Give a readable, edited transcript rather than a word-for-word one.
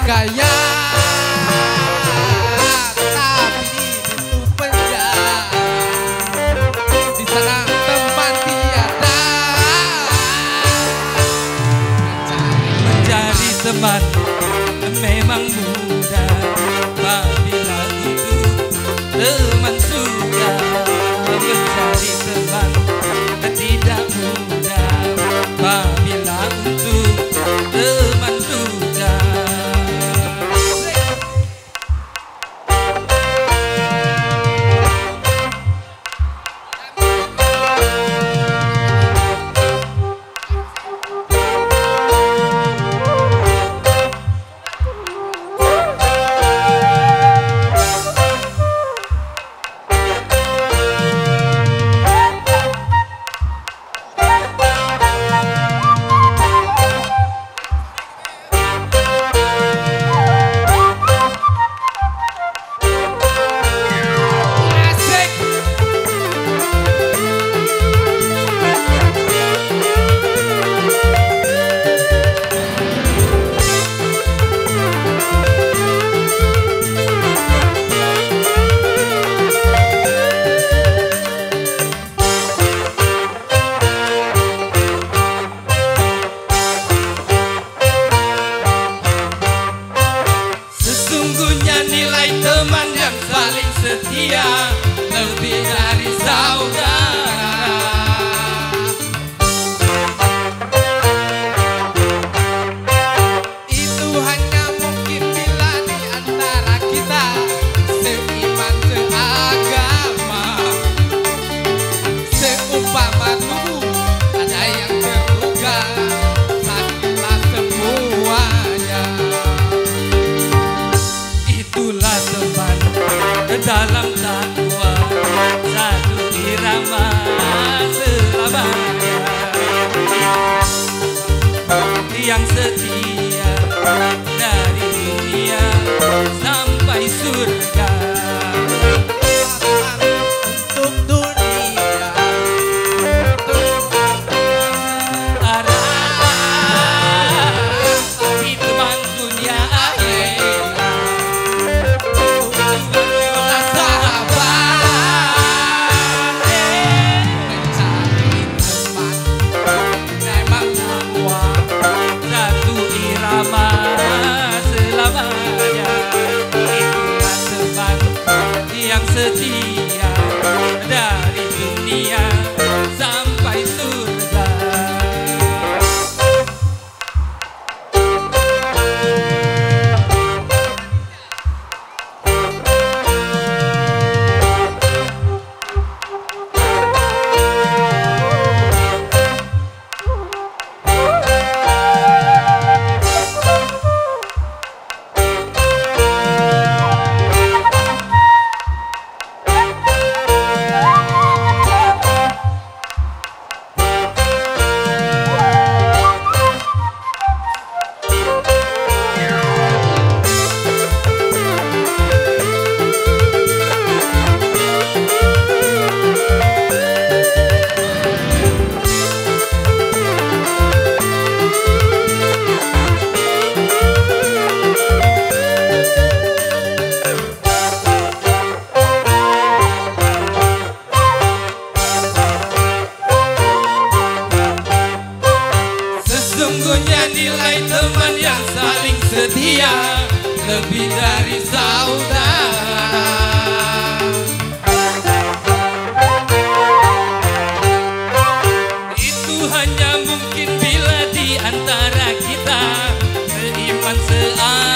kaya, tapi itu penjara. Di sana teman tiada. Mencari teman memang mudah, apabila untuk teman sudah. Mencari teman tidak mudah, apabila untuk teman sudah. Nilai teman yang saling setia lebih dari saudara. Itu hanya mungkin bila di antara kita seiman, seagama, seumpama tubuh ada yang terluka, sakitlah semuanya. Itulah teman dalam takwa, satu irama selamanya. Yang setia dari dunia sampai surga. Untuk dunia, tapi teman dunia selamanya. Itulah teman yang setia dari dunia sampai surga. Sesungguhnya nilai teman yang saling setia lebih dari saudara. Itu hanya mungkin bila di antara kita seiman, seagama,